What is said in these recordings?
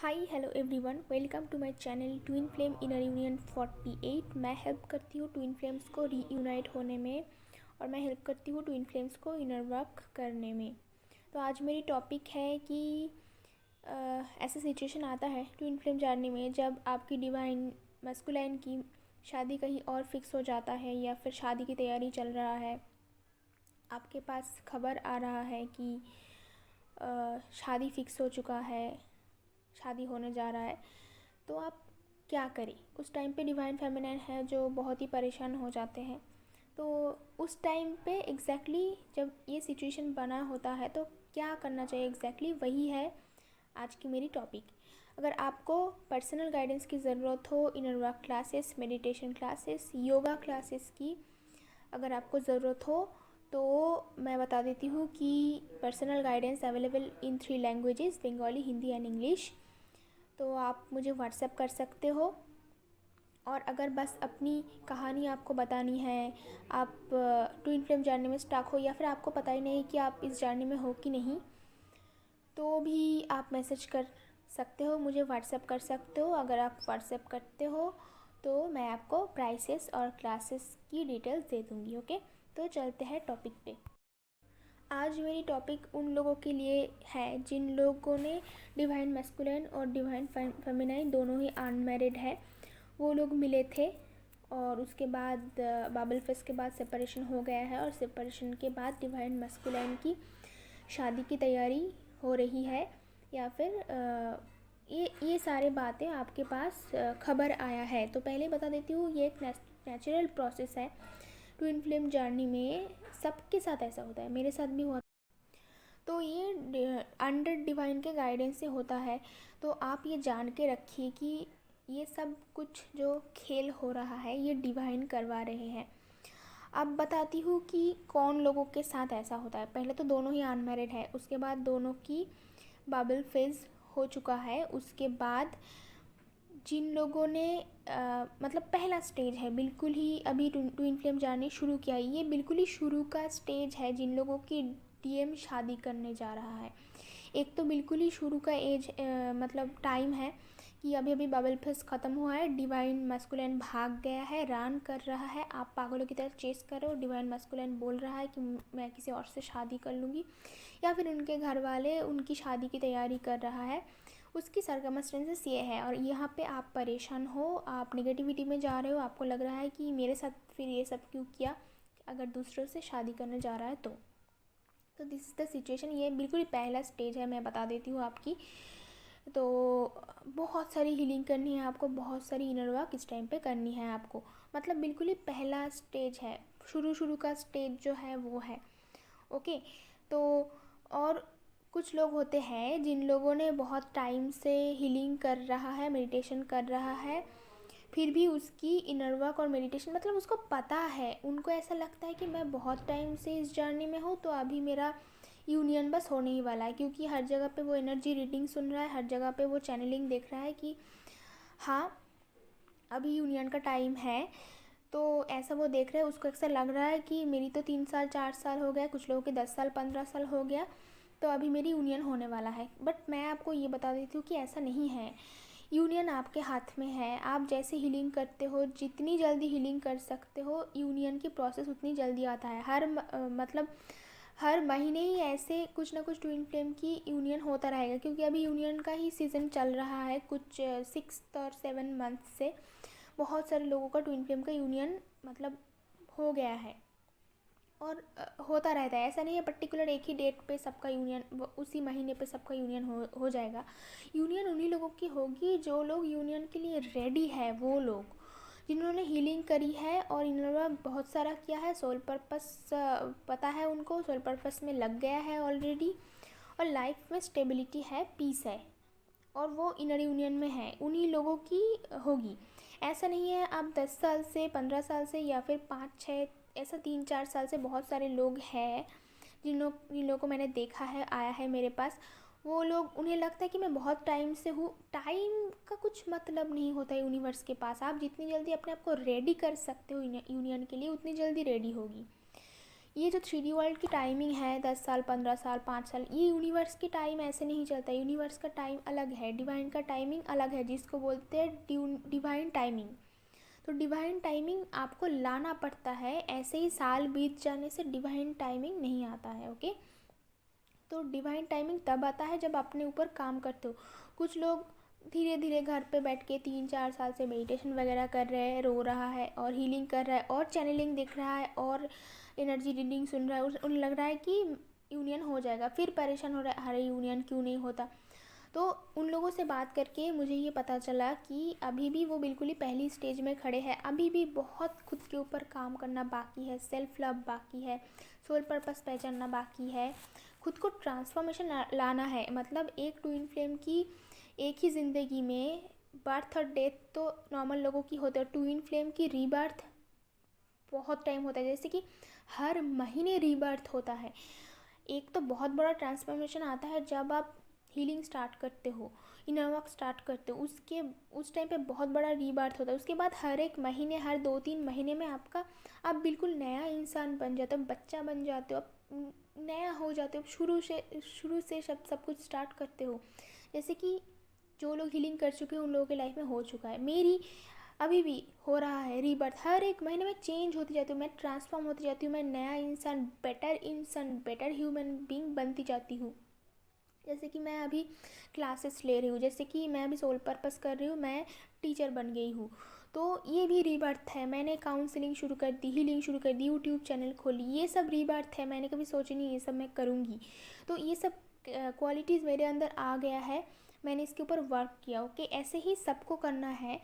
High hello everyone, welcome to my channel twin flame inner union 48। मैं help करती हूँ twin flames को reunite होने में और मैं हेल्प करती हूँ ट्विन फ्लेम्स को इनर वर्क करने में। तो आज मेरी टॉपिक है कि ऐसा सिचुएशन आता है ट्विन फ्लेम जर्नी में जब आपकी डिवाइन मस्कुलाइन की शादी कहीं और फिक्स हो जाता है या फिर शादी की तैयारी चल रहा है। आपके पास खबर आ रहा है कि शादी फिक्स हो चुका है, शादी होने जा रहा है, तो आप क्या करें। उस टाइम पे डिवाइन फेमिनाइन है जो बहुत ही परेशान हो जाते हैं। तो उस टाइम पे एग्जैक्टली जब ये सिचुएशन बना होता है तो क्या करना चाहिए एग्जैक्टली वही है आज की मेरी टॉपिक। अगर आपको पर्सनल गाइडेंस की ज़रूरत हो, inner work classes, meditation classes, yoga classes की अगर आपको ज़रूरत हो तो मैं बता देती हूँ कि personal guidance available in 3 languages, Bengali, Hindi and English. तो आप मुझे व्हाट्सएप कर सकते हो। और अगर बस अपनी कहानी आपको बतानी है, आप ट्विन फ्लेम जर्नी में स्टक हो या फिर आपको पता ही नहीं कि आप इस जर्नी में हो कि नहीं, तो भी आप मैसेज कर सकते हो, मुझे व्हाट्सएप कर सकते हो। अगर आप व्हाट्सएप करते हो तो मैं आपको प्राइसेस और क्लासेस की डिटेल्स दे दूँगी। ओके, तो चलते हैं टॉपिक पे। आज मेरी टॉपिक उन लोगों के लिए है जिन लोगों ने डिवाइन मैस्कुलिन और डिवाइन फेमिनाइन दोनों ही अनमैरिड है। वो लोग मिले थे और उसके बाद बाबल फेस के बाद सेपरेशन हो गया है और सेपरेशन के बाद डिवाइन मैस्कुलिन की शादी की तैयारी हो रही है या फिर ये सारे बातें आपके पास खबर आया है। तो पहले बता देती हूँ, ये एक नेचुरल प्रोसेस है ट्विन फ्लेम जर्नी में। सबके साथ ऐसा होता है, मेरे साथ भी हुआ। तो ये अंडर डिवाइन के गाइडेंस से होता है। तो आप ये जान के रखिए कि ये सब कुछ जो खेल हो रहा है ये डिवाइन करवा रहे हैं। अब बताती हूँ कि कौन लोगों के साथ ऐसा होता है। पहले तो दोनों ही अनमैरिड है, उसके बाद दोनों की बाबल फेज हो चुका है। उसके बाद जिन लोगों ने मतलब पहला स्टेज है, बिल्कुल ही अभी ट्विन फ्लेम जाने शुरू किया है, ये बिल्कुल ही शुरू का स्टेज है जिन लोगों की डीएम शादी करने जा रहा है। एक तो बिल्कुल ही शुरू का एज मतलब टाइम है कि अभी अभी बबल फेस ख़त्म हुआ है, डिवाइन मस्कुलिन भाग गया है, रन कर रहा है, आप पागलों की तरह चेस कर रहे हो। डिवाइन मस्कुलिन बोल रहा है कि मैं किसी और से शादी कर लूँगी, या फिर उनके घर वाले उनकी शादी की तैयारी कर रहा है। उसकी सर्कमस्टेंसेस ये है और यहाँ पे आप परेशान हो, आप नेगेटिविटी में जा रहे हो, आपको लग रहा है कि मेरे साथ फिर ये सब क्यों किया अगर दूसरों से शादी करने जा रहा है तो दिस इज़ द सिचुएशन। ये बिल्कुल ही पहला स्टेज है, मैं बता देती हूँ आपकी। तो बहुत सारी हीलिंग करनी है आपको, बहुत सारी इनर वर्क इस टाइम पे करनी है आपको। मतलब बिल्कुल ही पहला स्टेज है, शुरू का स्टेज जो है वो है। ओके, तो और कुछ लोग होते हैं जिन लोगों ने बहुत टाइम से हीलिंग कर रहा है, मेडिटेशन कर रहा है, फिर भी उसकी इनर वर्क और मेडिटेशन मतलब उसको पता है, उनको ऐसा लगता है कि मैं बहुत टाइम से इस जर्नी में हूँ तो अभी मेरा यूनियन बस होने ही वाला है। क्योंकि हर जगह पे वो एनर्जी रीडिंग सुन रहा है, हर जगह पे वो चैनलिंग देख रहा है कि हाँ अभी यूनियन का टाइम है। तो ऐसा वो देख रहे हैं, उसको ऐसा लग रहा है कि मेरी तो 3 साल 4 साल हो गया, कुछ लोगों के 10 साल 15 साल हो गया, तो अभी मेरी यूनियन होने वाला है। बट मैं आपको ये बता देती हूँ कि ऐसा नहीं है। यूनियन आपके हाथ में है, आप जैसे हीलिंग करते हो, जितनी जल्दी हीलिंग कर सकते हो, यूनियन की प्रोसेस उतनी जल्दी आता है। मतलब हर महीने ही ऐसे कुछ ना कुछ ट्विन फ्लेम की यूनियन होता रहेगा, क्योंकि अभी यूनियन का ही सीज़न चल रहा है। कुछ 6 और 7 मंथ से बहुत सारे लोगों का ट्विन फ्लेम का यूनियन मतलब हो गया है और होता रहता है। ऐसा नहीं है पर्टिकुलर एक ही डेट पे सबका यूनियन, उसी महीने पे सबका यूनियन हो जाएगा। यूनियन उन्हीं लोगों की होगी जो लोग यूनियन के लिए रेडी है, वो लोग जिन्होंने हीलिंग करी है और इन्होंने बहुत सारा किया है। सोल पर्पस पता है उनको, सोल पर्पस में लग गया है ऑलरेडी और लाइफ में स्टेबिलिटी है, पीस है और वो इनर यूनियन में है, उन्हीं लोगों की होगी। ऐसा नहीं है आप 10 साल से, 15 साल से या फिर 5-6, ऐसा 3-4 साल से बहुत सारे लोग हैं जिन लोगों को मैंने देखा है, आया है मेरे पास। वो लोग, उन्हें लगता है कि मैं बहुत टाइम से हूँ। टाइम का कुछ मतलब नहीं होता है यूनिवर्स के पास। आप जितनी जल्दी अपने आप को रेडी कर सकते हो यूनियन के लिए, उतनी जल्दी रेडी होगी ये जो 3D वर्ल्ड की टाइमिंग है 10 साल, 15 साल, 5 साल, ये यूनिवर्स की टाइम ऐसे नहीं चलता। यूनिवर्स का टाइम अलग है, डिवाइन का टाइमिंग अलग है, जिसको बोलते हैं डिवाइन टाइमिंग। तो डिवाइन टाइमिंग आपको लाना पड़ता है, ऐसे ही साल बीत जाने से डिवाइन टाइमिंग नहीं आता है। ओके, तो डिवाइन टाइमिंग तब आता है जब अपने ऊपर काम करते हो। कुछ लोग धीरे धीरे घर पे बैठ के 3-4 साल से मेडिटेशन वगैरह कर रहे हैं, रो रहा है और हीलिंग कर रहा है और चैनलिंग दिख रहा है और एनर्जी रीडिंग सुन रहा है, उन्हें लग रहा है कि यूनियन हो जाएगा, फिर परेशान हो रहा है, अरे यूनियन क्यों नहीं होता। तो उन लोगों से बात करके मुझे ये पता चला कि अभी भी वो बिल्कुल ही पहली स्टेज में खड़े हैं, अभी भी बहुत खुद के ऊपर काम करना बाकी है, सेल्फ लव बाकी है, सोल पर्पस पहचानना बाकी है, खुद को ट्रांसफॉर्मेशन लाना है। मतलब एक ट्विन फ्लेम की एक ही ज़िंदगी में बर्थ और डेथ तो नॉर्मल लोगों की होते हैं, ट्विन फ्लेम की रीबर्थ बहुत टाइम होता है, जैसे कि हर महीने रीबर्थ होता है। एक तो बहुत बड़ा ट्रांसफॉर्मेशन आता है जब आप हीलिंग स्टार्ट करते हो, इनर वर्क स्टार्ट करते हो, उस टाइम पे बहुत बड़ा रीबर्थ होता है। उसके बाद हर एक महीने, हर 2-3 महीने में आप बिल्कुल नया इंसान बन जाते हो, बच्चा बन जाते हो, आप नया हो जाते हो, शुरू से सब कुछ स्टार्ट करते हो। जैसे कि जो लोग हीलिंग कर चुके हैं उन लोगों के लाइफ में हो चुका है, मेरी अभी भी हो रहा है रीबर्थ। हर एक महीने में चेंज होती जाती हूँ, मैं ट्रांसफॉर्म होती जाती हूँ, मैं नया इंसान, बेटर ह्यूमन बीइंग बनती जाती हूँ। जैसे कि मैं अभी क्लासेस ले रही हूँ, जैसे कि मैं अभी सोल पर्पस कर रही हूँ, मैं टीचर बन गई हूँ, तो ये भी रीबर्थ है। मैंने काउंसलिंग शुरू कर दी, हीलिंग शुरू कर दी, यूट्यूब चैनल खोली, ये सब रीबर्थ है। मैंने कभी सोची नहीं ये सब मैं करूँगी, तो ये सब क्वालिटीज़ मेरे अंदर आ गया है, मैंने इसके ऊपर वर्क किया। ओके, ऐसे ही सबको करना है।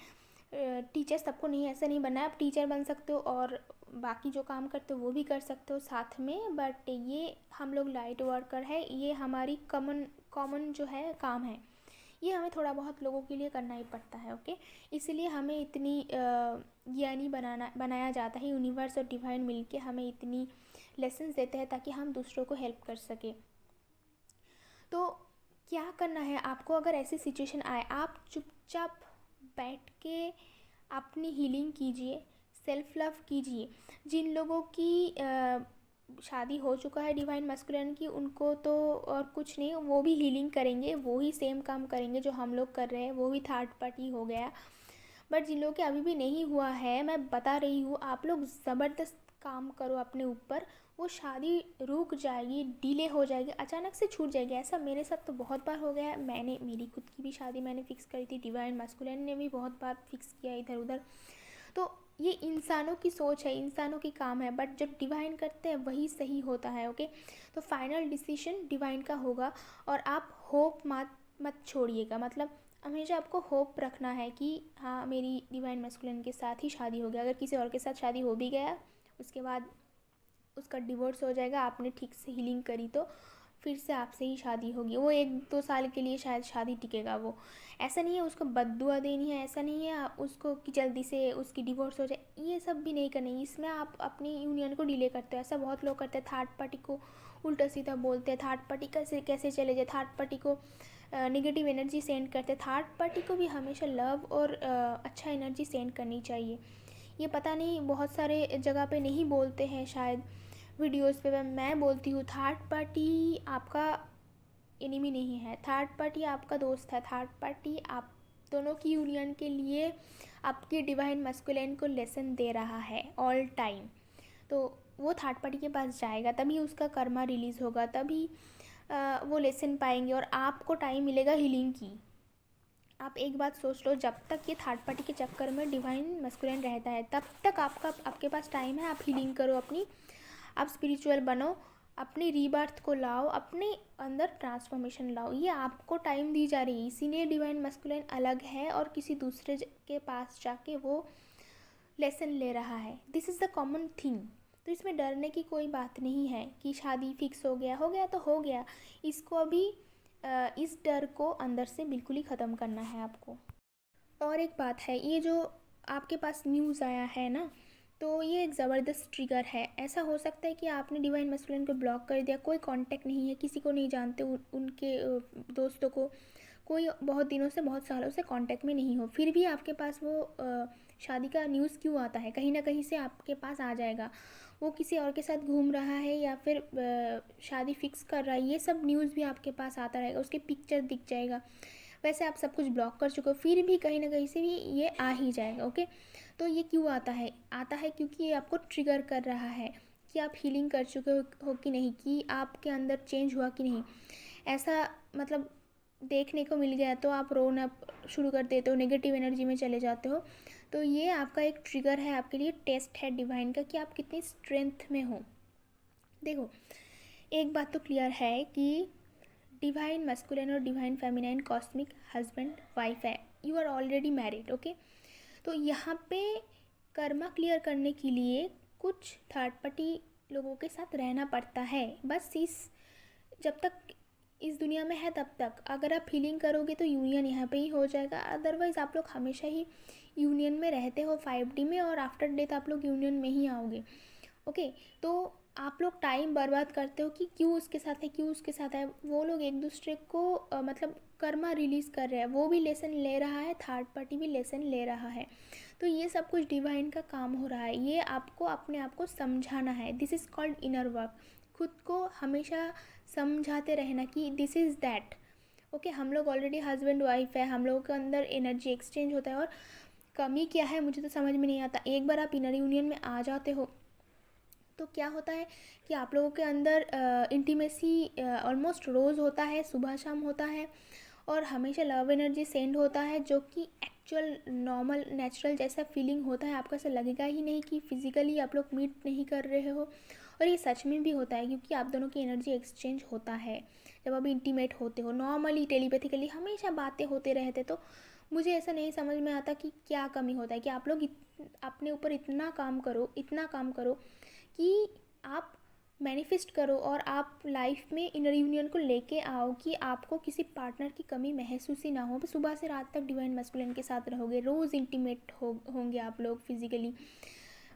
टीचर सबको नहीं, ऐसा नहीं बनना है। आप टीचर बन सकते हो और बाकी जो काम करते हो वो भी कर सकते हो साथ में, बट ये हम लोग लाइट वर्कर है, ये हमारी कॉमन जो है काम है, ये हमें थोड़ा बहुत लोगों के लिए करना ही पड़ता है। ओके, इसलिए हमें इतनी ज्ञानी बनाया जाता है। यूनिवर्स और डिवाइन मिलके हमें इतनी लेसन्स देते हैं ताकि हम दूसरों को हेल्प कर सके। तो क्या करना है आपको, अगर ऐसी सिचुएशन आए, आप चुपचाप बैठ के अपनी हीलिंग कीजिए, सेल्फ लव कीजिए। जिन लोगों की शादी हो चुका है डिवाइन मस्कुलिन की, उनको तो और कुछ नहीं, वो भी हीलिंग करेंगे, वो ही सेम काम करेंगे जो हम लोग कर रहे हैं, वो भी थर्ड पार्टी हो गया। बट जिन लोगों के अभी भी नहीं हुआ है, मैं बता रही हूँ, आप लोग ज़बरदस्त काम करो अपने ऊपर, वो शादी रुक जाएगी, डिले हो जाएगी, अचानक से छूट जाएगी। ऐसा मेरे साथ तो बहुत बार हो गया है। मेरी खुद की भी शादी मैंने फ़िक्स करी थी, डिवाइन मस्कुलिन ने भी बहुत बार फिक्स किया इधर उधर। तो ये इंसानों की सोच है, इंसानों की काम है, बट जो डिवाइन करते हैं वही सही होता है। ओके, तो फाइनल डिसीजन डिवाइन का होगा, और आप होप मत छोड़िएगा। मतलब हमेशा आपको होप रखना है कि हाँ, मेरी डिवाइन मस्कुलिन के साथ ही शादी हो गया। अगर किसी और के साथ शादी हो भी गया, उसके बाद उसका डिवोर्स हो जाएगा, आपने ठीक से हीलिंग करी तो फिर से आपसे ही शादी होगी। वो 1-2 साल के लिए शायद शादी टिकेगा, वो ऐसा नहीं है उसको बद्दुआ देनी है, ऐसा नहीं है उसको कि जल्दी से उसकी डिवोर्स हो जाए, ये सब भी नहीं करना। इसमें आप अपनी यूनियन को डिले करते हो, ऐसा बहुत लोग करते हैं। थर्ड पार्टी को उल्टा सीधा बोलते हैं, थर्ड पार्टी कैसे कैसे चले जाए, थर्ड पार्टी को नेगेटिव एनर्जी सेंड करते हैं। थर्ड पार्टी को भी हमेशा लव और अच्छा एनर्जी सेंड करनी चाहिए। ये पता नहीं बहुत सारे जगह पे नहीं बोलते हैं शायद, वीडियोस पे मैं बोलती हूँ, थर्ड पार्टी आपका एनिमी नहीं है, थर्ड पार्टी आपका दोस्त है। थर्ड पार्टी आप दोनों की यूनियन के लिए आपकी डिवाइन मस्कुलिन को लेसन दे रहा है ऑल टाइम। तो वो थर्ड पार्टी के पास जाएगा, तभी उसका कर्मा रिलीज़ होगा, तभी वो लेसन पाएंगे और आपको टाइम मिलेगा हीलिंग की। आप एक बात सोच लो, जब तक ये थर्ड पार्टी के चक्कर में डिवाइन मस्कुलिन रहता है, तब तक आपके पास टाइम है। आप हीलिंग करो अपनी, आप स्पिरिचुअल बनो, अपनी रीबर्थ को लाओ, अपने अंदर ट्रांसफॉर्मेशन लाओ। ये आपको टाइम दी जा रही है, इसीलिए डिवाइन मस्कुलिन अलग है और किसी दूसरे के पास जाके वो लेसन ले रहा है। This is the common thing. तो इसमें डरने की कोई बात नहीं है कि शादी फिक्स हो गया तो हो गया। इसको अभी इस डर को अंदर से बिल्कुल ही ख़त्म करना है आपको। और एक बात है, ये जो आपके पास न्यूज़ आया है ना, तो ये एक ज़बरदस्त ट्रिगर है। ऐसा हो सकता है कि आपने डिवाइन मस्कुलिन को ब्लॉक कर दिया, कोई कांटेक्ट नहीं है, किसी को नहीं जानते, उनके दोस्तों को कोई बहुत दिनों से, बहुत सालों से कांटेक्ट में नहीं हो, फिर भी आपके पास वो शादी का न्यूज़ क्यों आता है? कहीं ना कहीं से आपके पास आ जाएगा। वो किसी और के साथ घूम रहा है या फिर शादी फिक्स कर रहा है, ये सब न्यूज़ भी आपके पास आता रहेगा, उसके पिक्चर दिख जाएगा। वैसे आप सब कुछ ब्लॉक कर चुके हो, फिर भी कहीं ना कहीं से भी ये आ ही जाएगा। ओके, तो ये क्यों आता है? आता है क्योंकि ये आपको ट्रिगर कर रहा है कि आप हीलिंग कर चुके हो कि नहीं, कि आपके अंदर चेंज हुआ कि नहीं। ऐसा मतलब देखने को मिल गया तो आप रोना शुरू कर देते हो, नेगेटिव एनर्जी में चले जाते हो। तो ये आपका एक ट्रिगर है, आपके लिए टेस्ट है डिवाइन का कि आप कितनी स्ट्रेंथ में हो। देखो, एक बात तो क्लियर है कि डिवाइन मस्कुलिन और divine feminine cosmic husband wife है, you are already married. Okay, तो यहाँ पे कर्मा क्लियर करने के लिए कुछ थर्ड पार्टी लोगों के साथ रहना पड़ता है। बस जब तक इस दुनिया में है तब तक अगर आप हीलिंग करोगे तो यूनियन यहाँ पे ही हो जाएगा। अदरवाइज़ आप लोग हमेशा ही यूनियन में रहते हो 5D में, और आफ्टर डेथ आप लोग यूनियन में ही आओगे। ओके, तो आप लोग टाइम बर्बाद करते हो कि क्यों उसके साथ है, क्यों उसके साथ है। वो लोग एक दूसरे को मतलब कर्मा रिलीज़ कर रहे हैं, वो भी लेसन ले रहा है, थर्ड पार्टी भी लेसन ले रहा है। तो ये सब कुछ डिवाइन का काम हो रहा है, ये आपको अपने आप को समझाना है। This is called inner work. खुद को हमेशा समझाते रहना कि दिस इज़ दैट। ओके, हम लोग ऑलरेडी हस्बैंड वाइफ है, हम लोगों के अंदर एनर्जी एक्सचेंज होता है, और कमी क्या है मुझे तो समझ में नहीं आता। एक बार आप इनर यूनियन में आ जाते हो तो क्या होता है कि आप लोगों के अंदर इंटीमेसी ऑलमोस्ट रोज़ होता है, सुबह शाम होता है, और हमेशा लव एनर्जी सेंड होता है, जो कि एक्चुअल नॉर्मल नेचुरल जैसा फीलिंग होता है। आपको ऐसा लगेगा ही नहीं कि फिज़िकली आप लोग मीट नहीं कर रहे हो, और ये सच में भी होता है क्योंकि आप दोनों की एनर्जी एक्सचेंज होता है जब आप इंटीमेट होते हो। नॉर्मली टेलीपैथिकली हमेशा बातें होते रहते, तो मुझे ऐसा नहीं समझ में आता कि क्या कमी होता है कि आप लोग अपने ऊपर इतना काम करो, इतना काम करो कि आप मैनिफेस्ट करो, और आप लाइफ में इनर यूनियन को लेके आओ कि आपको किसी पार्टनर की कमी महसूस ही ना हो। सुबह से रात तक डिवाइन मस्कुलिन के साथ रहोगे, रोज़ इंटीमेट होंगे आप लोग फिज़िकली,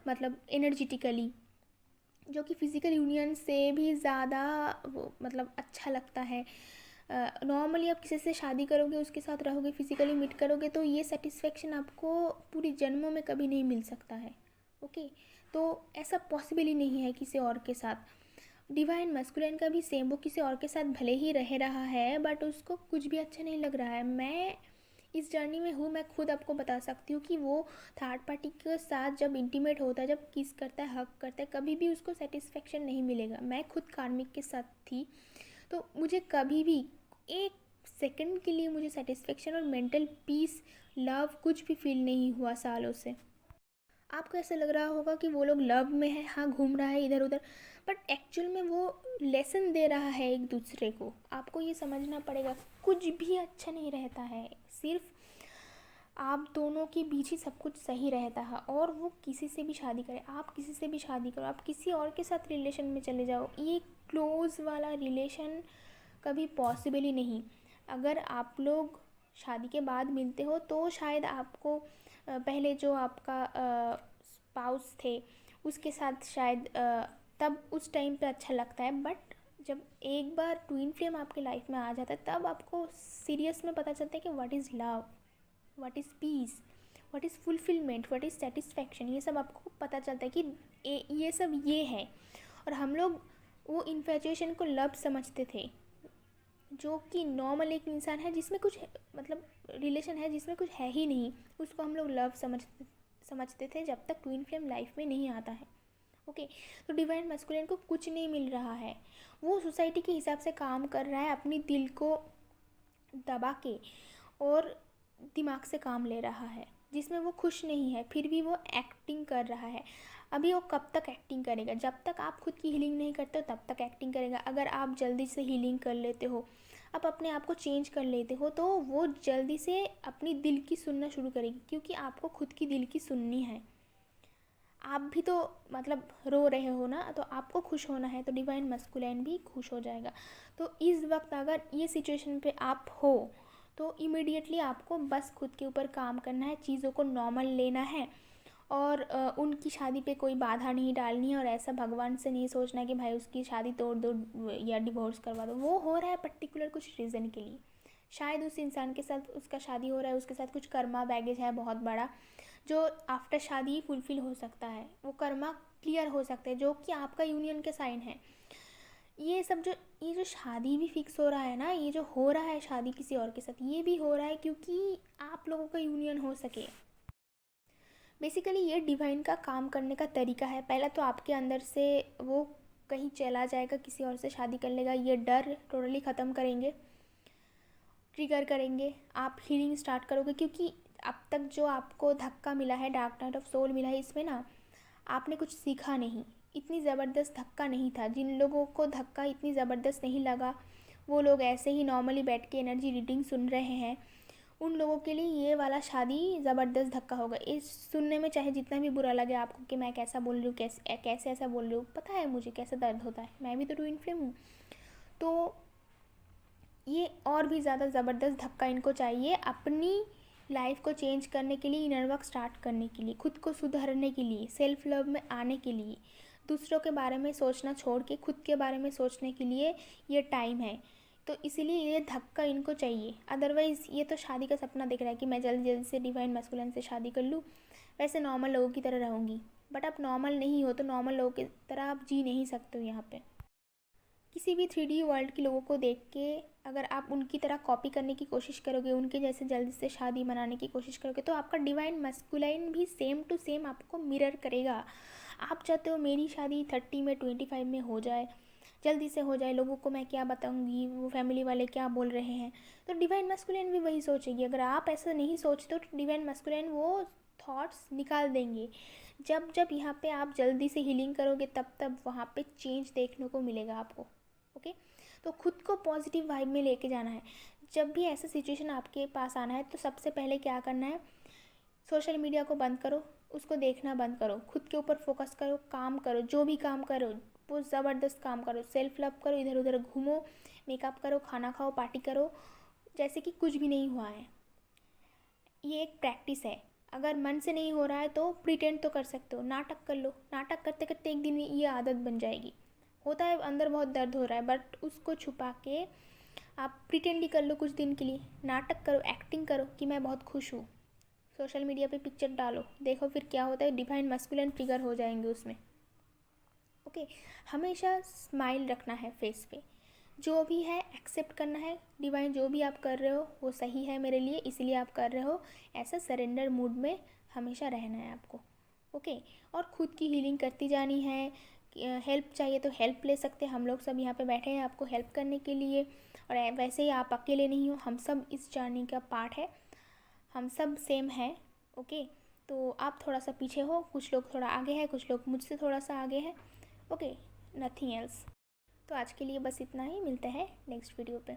मतलब एनर्जेटिकली, जो कि फ़िज़िकल यूनियन से भी ज़्यादा वो मतलब अच्छा लगता है। नॉर्मली आप किसी से शादी करोगे, उसके साथ रहोगे, फिज़िकली मीट करोगे, तो ये सेटिस्फेक्शन आपको पूरी जन्मों में कभी नहीं मिल सकता है। ओके, तो ऐसा पॉसिबल ही नहीं है किसी और के साथ। डिवाइन मस्कुलिन का भी सेम, वो किसी और के साथ भले ही रह रहा है बट उसको कुछ भी अच्छा नहीं लग रहा है। मैं इस जर्नी में हूँ, मैं खुद आपको बता सकती हूँ कि वो थर्ड पार्टी के साथ जब इंटीमेट होता है, जब किस करता है, हक करता है, कभी भी उसको सेटिस्फेक्शन नहीं मिलेगा। मैं खुद कार्मिक के साथ थी, तो मुझे कभी भी एक सेकंड के लिए मुझे सेटिस्फेक्शन और मेंटल पीस, लव कुछ भी फील नहीं हुआ सालों से। आपको ऐसा लग रहा होगा कि वो लोग लव में है, हाँ घूम रहा है इधर उधर, बट एक्चुअल में वो लेसन दे रहा है एक दूसरे को। आपको ये समझना पड़ेगा, कुछ भी अच्छा नहीं रहता है, सिर्फ आप दोनों के बीच ही सब कुछ सही रहता है। और वो किसी से भी शादी करे, आप किसी से भी शादी करो, आप किसी और के साथ रिलेशन में चले जाओ, ये क्लोज वाला रिलेशन कभी पॉसिबल ही नहीं। अगर आप लोग शादी के बाद मिलते हो तो शायद आपको पहले जो आपका स्पाउस थे उसके साथ शायद तब उस टाइम पे अच्छा लगता है, बट जब एक बार ट्विन फ्लेम आपके लाइफ में आ जाता है तब आपको सीरियस में पता चलता है कि what is love, what is piece, what is fulfilment, what is satisfaction. ये सब आपको पता चलता है कि ये सब ये है। और हम लोग वो इन्फेचुएशन को लव समझते थे, जो कि नॉर्मल एक इंसान है जिसमें कुछ मतलब रिलेशन है जिसमें कुछ है ही नहीं, उसको हम लोग लव समझते थे जब तक ट्विन फ्लेम लाइफ में नहीं आता है। ओके, तो डिवाइन मस्कुलिन को कुछ नहीं मिल रहा है, वो सोसाइटी के हिसाब से काम कर रहा है, अपनी दिल को दबा के और दिमाग से काम ले रहा है, जिसमें वो खुश नहीं है, फिर भी वो एक्टिंग कर रहा है। अभी वो कब तक एक्टिंग करेगा? जब तक आप खुद की हीलिंग नहीं करते हो तब तक एक्टिंग करेगा। अगर आप जल्दी से हीलिंग कर लेते हो, आप अपने आप को चेंज कर लेते हो, तो वो जल्दी से अपनी दिल की सुनना शुरू करेगी, क्योंकि आपको खुद की दिल की सुननी है। आप भी तो मतलब रो रहे हो ना, तो आपको खुश होना है, तो डिवाइन मस्कुलिन भी खुश हो जाएगा। तो इस वक्त अगर ये सिचुएशन पे आप हो तो इमीडिएटली आपको बस खुद के ऊपर काम करना है, चीज़ों को नॉर्मल लेना है, और उनकी शादी पे कोई बाधा नहीं डालनी है। और ऐसा भगवान से नहीं सोचना कि भाई उसकी शादी तोड़ दो या डिवोर्स करवा दो। वो हो रहा है पर्टिकुलर कुछ रीज़न के लिए, शायद उस इंसान के साथ उसका शादी हो रहा है, उसके साथ कुछ कर्मा बैगेज है बहुत बड़ा, जो आफ्टर शादी फुलफ़िल हो सकता है, वो कर्मा क्लियर हो सकते हैं, जो कि आपका यूनियन के साइन है। ये जो शादी भी फिक्स हो रहा है ना, ये जो हो रहा है शादी किसी और के साथ, ये भी हो रहा है क्योंकि आप लोगों का यूनियन हो सके। बेसिकली ये डिवाइन का काम करने का तरीका है। पहला तो आपके अंदर से वो कहीं चला जाएगा, किसी और से शादी कर लेगा, ये डर टोटली ख़त्म करेंगे, ट्रिगर करेंगे, आप हीलिंग स्टार्ट करोगे। क्योंकि अब तक जो आपको धक्का मिला है, डार्क नाइट ऑफ सोल मिला है, इसमें ना आपने कुछ सीखा नहीं, इतनी ज़बरदस्त धक्का नहीं था। जिन लोगों को धक्का इतनी ज़बरदस्त नहीं लगा, वो लोग ऐसे ही नॉर्मली बैठ के एनर्जी रीडिंग सुन रहे हैं, उन लोगों के लिए ये वाला शादी ज़बरदस्त धक्का होगा। इस सुनने में चाहे जितना भी बुरा लगे आपको कि मैं कैसा बोल रही हूँ, कैसे ऐसा बोल रही हूँ, पता है मुझे कैसा दर्द होता है, मैं भी तो ट्विन फ्लेम हूँ। तो ये और भी ज़्यादा ज़बरदस्त धक्का इनको चाहिए अपनी लाइफ को चेंज करने के लिए, इनर वर्क स्टार्ट करने के लिए, खुद को सुधारने के लिए, सेल्फ लव में आने के लिए, दूसरों के बारे में सोचना छोड़ के खुद के बारे में सोचने के लिए ये टाइम है। तो इसीलिए ये धक्का इनको चाहिए। अदरवाइज़ ये तो शादी का सपना देख रहा है कि मैं जल्दी जल्दी से डिवाइन मैस्कुलिन से शादी कर लूँ, वैसे नॉर्मल लोगों की तरह रहूँगी। बट आप नॉर्मल नहीं हो, तो नॉर्मल लोगों की तरह आप जी नहीं सकते हो यहाँ पे। किसी भी 3D वर्ल्ड के लोगों को देख के अगर आप उनकी तरह कॉपी करने की कोशिश करोगे, उनके जैसे जल्दी से शादी मनाने की कोशिश करोगे, तो आपका डिवाइन मस्कुलाइन भी सेम टू सेम आपको मिरर करेगा। आप चाहते हो मेरी शादी 30 में 25 में हो जाए, जल्दी से हो जाए, लोगों को मैं क्या बताऊंगी, वो फैमिली वाले क्या बोल रहे हैं, तो डिवाइन मस्कुलाइन भी वही सोचेगी। अगर आप ऐसा नहीं सोचते तो डिवाइन मस्कुलाइन वो थॉट्स निकाल देंगे। जब जब यहाँ पे आप जल्दी से हीलिंग करोगे, तब तब वहाँ पे चेंज देखने को मिलेगा आपको। ओके, तो खुद को पॉजिटिव वाइब में लेके जाना है। जब भी ऐसा सिचुएशन आपके पास आना है, तो सबसे पहले क्या करना है, सोशल मीडिया को बंद करो, उसको देखना बंद करो, खुद के ऊपर फोकस करो, काम करो, जो भी काम करो वो ज़बरदस्त काम करो, सेल्फ लव करो, इधर उधर घूमो, मेकअप करो, खाना खाओ, पार्टी करो, जैसे कि कुछ भी नहीं हुआ है। ये एक प्रैक्टिस है। अगर मन से नहीं हो रहा है तो प्रिटेंड तो कर सकते हो, नाटक कर लो, नाटक करते करते एक दिन में ये आदत बन जाएगी। होता है अंदर बहुत दर्द हो रहा है, बट उसको छुपा के आप प्रिटेंड ही कर लो कुछ दिन के लिए, नाटक करो, एक्टिंग करो कि मैं बहुत खुश हूँ। सोशल मीडिया पे पिक्चर डालो, देखो फिर क्या होता है, डिवाइन मस्कुलिन ट्रिगर हो जाएंगे उसमें। ओके, हमेशा स्माइल रखना है फेस पे, जो भी है एक्सेप्ट करना है। डिवाइन जो भी आप कर रहे हो वो सही है मेरे लिए, इसलिए आप कर रहे हो, ऐसा सरेंडर मूड में हमेशा रहना है आपको। ओके, और खुद की हीलिंग करती जानी है। हेल्प चाहिए तो हेल्प ले सकते हैं, हम लोग सब यहाँ पे बैठे हैं आपको हेल्प करने के लिए। और वैसे ही आप अकेले नहीं हो, हम सब इस जर्नी का पार्ट है, हम सब सेम हैं। ओके, तो आप थोड़ा सा पीछे हो, कुछ लोग थोड़ा आगे हैं, कुछ लोग मुझसे थोड़ा सा आगे हैं। Okay, nothing else. तो आज के लिए बस इतना ही, मिलते हैं नेक्स्ट वीडियो पे।